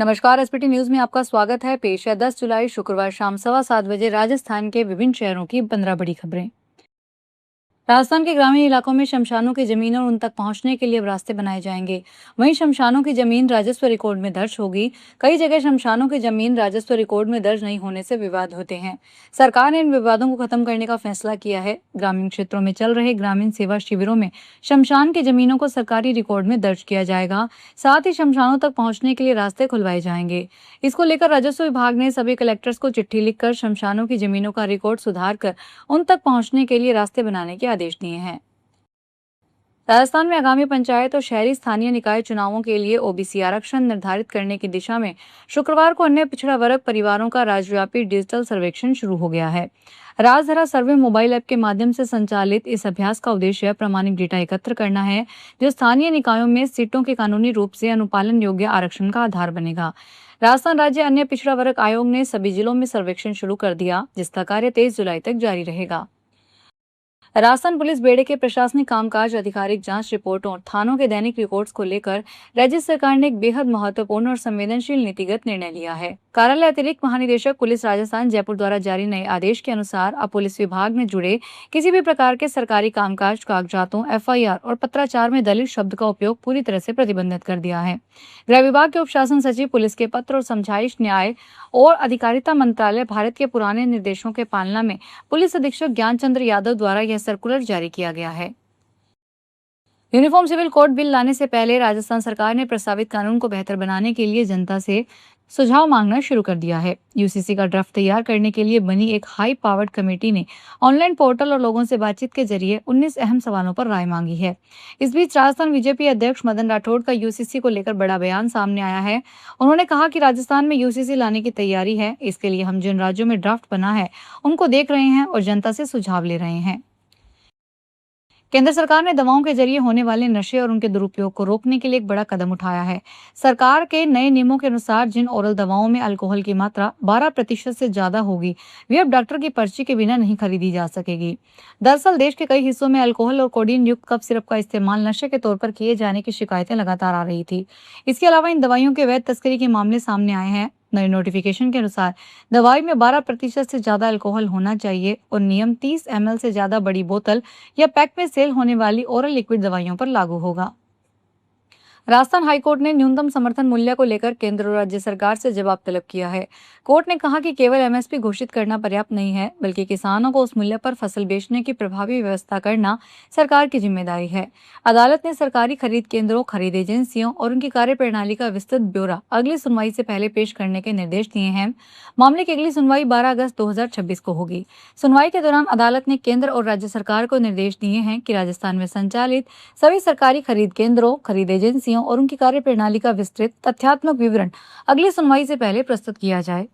नमस्कार। SPT news में आपका स्वागत है। पेश है 10 जुलाई शुक्रवार शाम 7:15 बजे राजस्थान के विभिन्न शहरों की 15 बड़ी खबरें। राजस्थान के ग्रामीण इलाकों में शमशानों की जमीन और उन तक पहुंचने के लिए अब रास्ते बनाए जाएंगे। वहीं शमशानों की जमीन राजस्व रिकॉर्ड में दर्ज होगी। कई जगह शमशानों की जमीन राजस्व रिकॉर्ड में दर्ज नहीं होने से विवाद होते हैं। सरकार ने इन विवादों को खत्म करने का फैसला किया है। ग्रामीण क्षेत्रों में चल रहे ग्रामीण सेवा शिविरों में शमशान की जमीनों को सरकारी रिकॉर्ड में दर्ज किया जाएगा। साथ ही शमशानों तक पहुंचने के लिए रास्ते खुलवाए जाएंगे। इसको लेकर राजस्व विभाग ने सभी कलेक्टर्स को चिट्ठी लिखकर शमशानों की जमीनों का रिकॉर्ड सुधार कर उन तक पहुंचने के लिए रास्ते बनाने के आदेश दिए हैं। राजस्थान में आगामी पंचायत और शहरी स्थानीय निकाय चुनावों के लिए ओबीसी आरक्षण निर्धारित करने की दिशा में शुक्रवार को अन्य पिछड़ा वर्ग परिवारों का राज्यव्यापी डिजिटल सर्वेक्षण शुरू हो गया है। राजधरा सर्वे मोबाइल ऐप के माध्यम से संचालित इस अभ्यास का उद्देश्य प्रामाणिक डेटा एकत्र करना है, जो स्थानीय निकायों में सीटों के कानूनी रूप से अनुपालन योग्य आरक्षण का आधार बनेगा। राजस्थान राज्य अन्य पिछड़ा वर्ग आयोग ने सभी जिलों में सर्वेक्षण शुरू कर दिया, जिसका कार्य 23 जुलाई तक जारी रहेगा। राजस्थान पुलिस बेड़े के प्रशासनिक कामकाज, आधिकारिक जांच रिपोर्टों और थानों के दैनिक रिकॉर्ड्स को लेकर राज्य सरकार ने एक बेहद महत्वपूर्ण और संवेदनशील नीतिगत निर्णय लिया है। कार्यालय अतिरिक्त महानिदेशक पुलिस राजस्थान जयपुर द्वारा जारी नए आदेश के अनुसार अब पुलिस विभाग में जुड़े किसी भी प्रकार के सरकारी कामकाज, कागजातों, एफआईआर और पत्राचार में दलित शब्द का उपयोग पूरी तरह से प्रतिबंधित कर दिया है। गृह विभाग के उप शासन सचिव, पुलिस के पत्र और समझाइश, न्याय और अधिकारिता मंत्रालय भारत के पुराने निर्देशों के पालना में पुलिस अधीक्षक ज्ञानचंद्र यादव द्वारा यह सर्कुलर जारी किया गया है। यूनिफॉर्म सिविल कोड बिल लाने से पहले राजस्थान सरकार ने प्रस्तावित कानून को बेहतर बनाने के लिए जनता से सुझाव मांगना शुरू कर दिया है। यूसीसी का ड्राफ्ट तैयार करने के लिए बनी एक हाई पावर्ड कमेटी ने ऑनलाइन पोर्टल और लोगों से बातचीत के जरिए 19 अहम सवालों पर राय मांगी है। इस बीच राजस्थान बीजेपी अध्यक्ष मदन राठौड़ का यूसीसी को लेकर बड़ा बयान सामने आया है। उन्होंने कहा कि राजस्थान में यूसीसी लाने की तैयारी है। इसके लिए हम जिन राज्यों में ड्राफ्ट बना है उनको देख रहे हैं और जनता से सुझाव ले रहे हैं। केंद्र सरकार ने दवाओं के जरिए होने वाले नशे और उनके दुरुपयोग को रोकने के लिए एक बड़ा कदम उठाया है। सरकार के नए नियमों के अनुसार जिन ओरल दवाओं में अल्कोहल की मात्रा 12% से ज्यादा होगी, वे अब डॉक्टर की पर्ची के बिना नहीं खरीदी जा सकेगी। दरअसल देश के कई हिस्सों में अल्कोहल और कोडीन युक्त कफ सिरप का इस्तेमाल नशे के तौर पर किए जाने की शिकायतें लगातार आ रही थी। इसके अलावा इन दवाइयों के अवैध तस्करी के मामले सामने आए हैं। नए नोटिफिकेशन के अनुसार दवाई में 12% से ज्यादा अल्कोहल होना चाहिए और नियम 30 ml से ज्यादा बड़ी बोतल या पैक में सेल होने वाली ओरल लिक्विड दवाइयों पर लागू होगा। राजस्थान हाईकोर्ट ने न्यूनतम समर्थन मूल्य को लेकर केंद्र और राज्य सरकार से जवाब तलब किया है। कोर्ट ने कहा कि केवल एमएसपी घोषित करना पर्याप्त नहीं है, बल्कि किसानों को उस मूल्य पर फसल बेचने की प्रभावी व्यवस्था करना सरकार की जिम्मेदारी है। अदालत ने सरकारी खरीद केंद्रों, खरीद एजेंसियों और उनकी कार्यप्रणाली का विस्तृत ब्यौरा अगली सुनवाई से पहले पेश करने के निर्देश दिए हैं। मामले की अगली सुनवाई 12 अगस्त 2026 को होगी। सुनवाई के दौरान अदालत ने केंद्र और राज्य सरकार को निर्देश दिए हैं कि राजस्थान में संचालित सभी सरकारी खरीद केंद्रों, खरीद एजेंसियों और उनकी कार्यप्रणाली का विस्तृत तथ्यात्मक विवरण अगली सुनवाई से पहले प्रस्तुत किया जाए।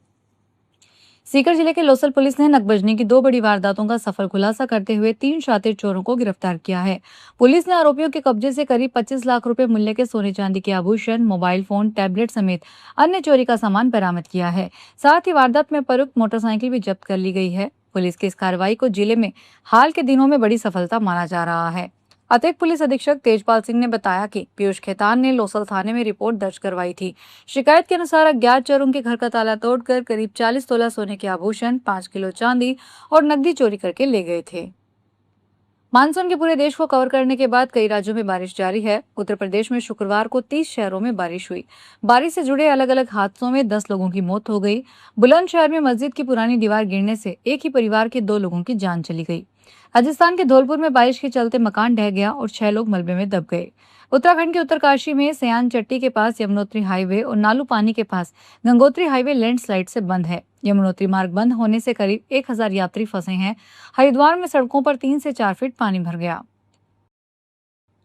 सीकर जिले के लोसल पुलिस ने नकबजनी की 2 बड़ी वारदातों का सफल खुलासा करते हुए 3 शातिर चोरों को गिरफ्तार किया है। पुलिस ने आरोपियों के कब्जे से करीब 25 लाख रुपए मूल्य के सोने चांदी के आभूषण, मोबाइल फोन, टैबलेट समेत अन्य चोरी का सामान बरामद किया है। साथ ही वारदात में प्रयुक्त मोटरसाइकिल भी जब्त कर ली गई है। पुलिस की इस कार्रवाई को जिले में हाल के दिनों में बड़ी सफलता माना जा रहा है। अतिरिक्त पुलिस अधीक्षक तेजपाल सिंह ने बताया कि पीयूष खेतान ने लोसल थाने में रिपोर्ट दर्ज करवाई थी। शिकायत के अनुसार अज्ञात चोरों के घर का ताला तोड़कर करीब 40 तोला सोने के आभूषण, 5 किलो चांदी और नकदी चोरी करके ले गए थे। मानसून के पूरे देश को कवर करने के बाद कई राज्यों में बारिश जारी है। उत्तर प्रदेश में शुक्रवार को 30 शहरों में बारिश हुई। बारिश से जुड़े अलग अलग हादसों में 10 लोगों की मौत हो गई। बुलंदशहर में मस्जिद की पुरानी दीवार गिरने से एक ही परिवार के 2 लोगों की जान चली गई। राजस्थान के धौलपुर में बारिश के चलते मकान ढह गया और 6 लोग मलबे में दब गए। उत्तराखंड के उत्तरकाशी में सयान चट्टी के पास यमुनोत्री हाईवे और नालू पानी के पास गंगोत्री हाईवे लैंडस्लाइड से बंद है। यमुनोत्री मार्ग बंद होने से करीब 1000 यात्री फंसे हैं। हरिद्वार में सड़कों पर 3 से 4 फीट पानी भर गया।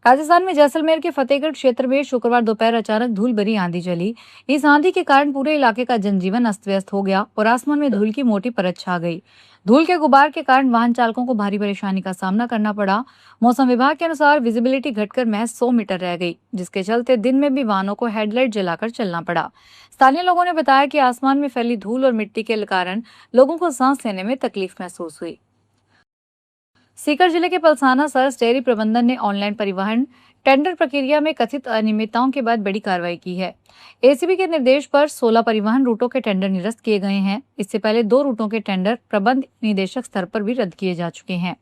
राजस्थान में जैसलमेर के फतेहगढ़ क्षेत्र में शुक्रवार दोपहर अचानक धूल भरी आंधी चली। इस आंधी के कारण पूरे इलाके का जनजीवन अस्त व्यस्त हो गया और आसमान में धूल की मोटी परत छा गई। धूल के गुबार के कारण वाहन चालकों को भारी परेशानी का सामना करना पड़ा। मौसम विभाग के अनुसार विजिबिलिटी घटकर महज 100 मीटर रह गई, जिसके चलते दिन में भी वाहनों को हेडलाइट जलाकर चलना पड़ा। स्थानीय लोगों ने बताया कि आसमान में फैली धूल और मिट्टी के कारण लोगों को सांस लेने में तकलीफ महसूस हुई। सीकर जिले के पलसाना सरस डेयरी प्रबंधन ने ऑनलाइन परिवहन टेंडर प्रक्रिया में कथित अनियमितताओं के बाद बड़ी कार्रवाई की है। एसीबी के निर्देश पर 16 परिवहन रूटों के टेंडर निरस्त किए गए हैं। इससे पहले 2 रूटों के टेंडर प्रबंध निदेशक स्तर पर भी रद्द किए जा चुके हैं।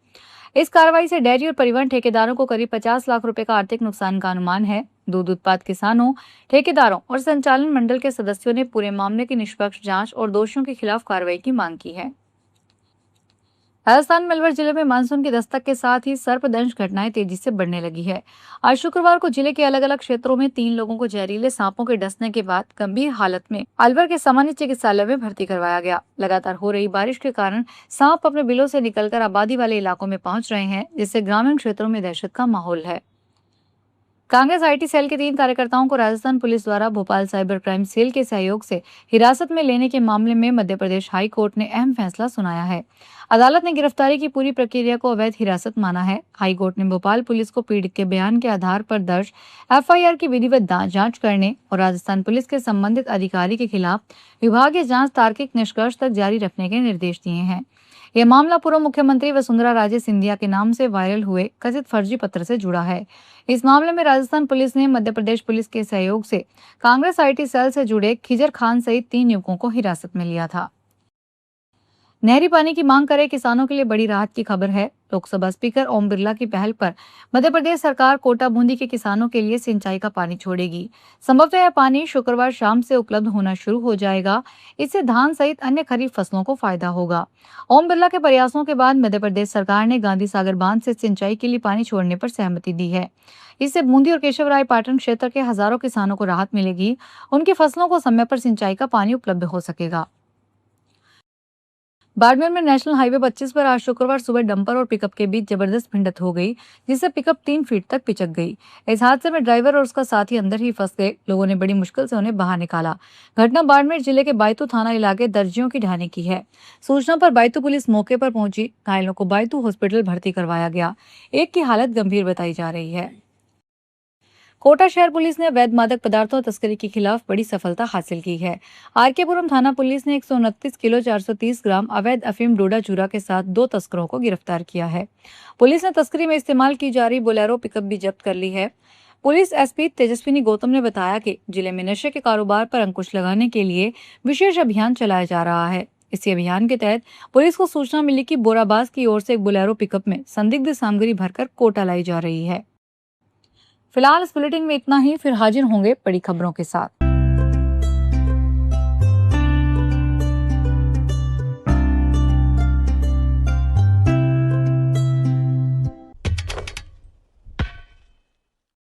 इस कार्रवाई से डेयरी और परिवहन ठेकेदारों को करीब 50 लाख रुपए का आर्थिक नुकसान का अनुमान है। दूध उत्पाद किसानों, ठेकेदारों और संचालन मंडल के सदस्यों ने पूरे मामले की निष्पक्ष जांच और दोषियों के खिलाफ कार्रवाई की मांग की है। राजस्थान में अलवर जिले में मानसून की दस्तक के साथ ही सर्पदंश घटनाएं तेजी से बढ़ने लगी है। आज शुक्रवार को जिले के अलग अलग क्षेत्रों में 3 लोगों को जहरीले सांपों के डसने के बाद गंभीर हालत में अलवर के सामान्य चिकित्सालय में भर्ती करवाया गया। लगातार हो रही बारिश के कारण सांप अपने बिलों से निकलकर आबादी वाले इलाकों में पहुंच रहे हैं, जिससे ग्रामीण क्षेत्रों में दहशत का माहौल है। कांग्रेस आईटी सेल के 3 कार्यकर्ताओं को राजस्थान पुलिस द्वारा भोपाल साइबर क्राइम सेल के सहयोग से हिरासत में लेने के मामले में मध्य प्रदेश हाई कोर्ट ने अहम फैसला सुनाया है। अदालत ने गिरफ्तारी की पूरी प्रक्रिया को अवैध हिरासत माना है। हाई कोर्ट ने भोपाल पुलिस को पीड़ित के बयान के आधार पर दर्ज एफआईआर की विधिवत जांच करने और राजस्थान पुलिस के संबंधित अधिकारी के खिलाफ विभागीय जांच तार्किक निष्कर्ष तक जारी रखने के निर्देश दिए हैं। यह मामला पूर्व मुख्यमंत्री वसुंधरा राजे सिंधिया के नाम से वायरल हुए कथित फर्जी पत्र से जुड़ा है। इस मामले में राजस्थान पुलिस ने मध्य प्रदेश पुलिस के सहयोग से कांग्रेस आईटी सेल से जुड़े खिजर खान सहित 3 युवकों को हिरासत में लिया था। नहरी पानी की मांग करे किसानों के लिए बड़ी राहत की खबर है। लोकसभा स्पीकर ओम बिरला की पहल पर मध्य प्रदेश सरकार कोटा बूंदी के किसानों के लिए सिंचाई का पानी छोड़ेगी। संभवतः यह पानी शुक्रवार शाम से उपलब्ध होना शुरू हो जाएगा। इससे धान सहित अन्य खरीफ फसलों को फायदा होगा। ओम बिरला के प्रयासों के बाद मध्य प्रदेश सरकार ने गांधी सागर बांध से सिंचाई के लिए पानी छोड़ने पर सहमति दी है। इससे बूंदी और केशवराय पाटन क्षेत्र के हजारों किसानों को राहत मिलेगी। उनकी फसलों को समय पर सिंचाई का पानी उपलब्ध हो सकेगा। बाड़मेर में नेशनल हाईवे 25 पर आज शुक्रवार सुबह डंपर और पिकअप के बीच जबरदस्त भिड़ंत हो गई, जिससे पिकअप 3 फीट तक पिचक गई। इस हादसे में ड्राइवर और उसका साथी अंदर ही फंस गए। लोगों ने बड़ी मुश्किल से उन्हें बाहर निकाला। घटना बाड़मेर जिले के बायतू थाना इलाके दर्जियों की ढाणी की है। सूचना पर बायतू पुलिस मौके पर पहुंची। घायलों को बायतू हॉस्पिटल भर्ती करवाया गया। एक की हालत गंभीर बताई जा रही है। कोटा शहर पुलिस ने अवैध मादक पदार्थों तस्करी के खिलाफ बड़ी सफलता हासिल की है। आरकेपुरम थाना पुलिस ने 129 किलो 430 ग्राम अवैध अफीम डोडा चूरा के साथ 2 तस्करों को गिरफ्तार किया है। पुलिस ने तस्करी में इस्तेमाल की जा रही बोलेरो पिकअप भी जब्त कर ली है। पुलिस एसपी तेजस्विनी गौतम ने बताया कि जिले में नशे के कारोबार पर अंकुश लगाने के लिए विशेष अभियान चलाया जा रहा है। इसी अभियान के तहत पुलिस को सूचना मिली कि बोराबाज की ओर से एक बोलेरो पिकअप में संदिग्ध सामग्री भरकर कोटा लाई जा रही है। फिलहाल इस बुलेटिन में इतना ही। फिर हाजिर होंगे बड़ी खबरों के साथ।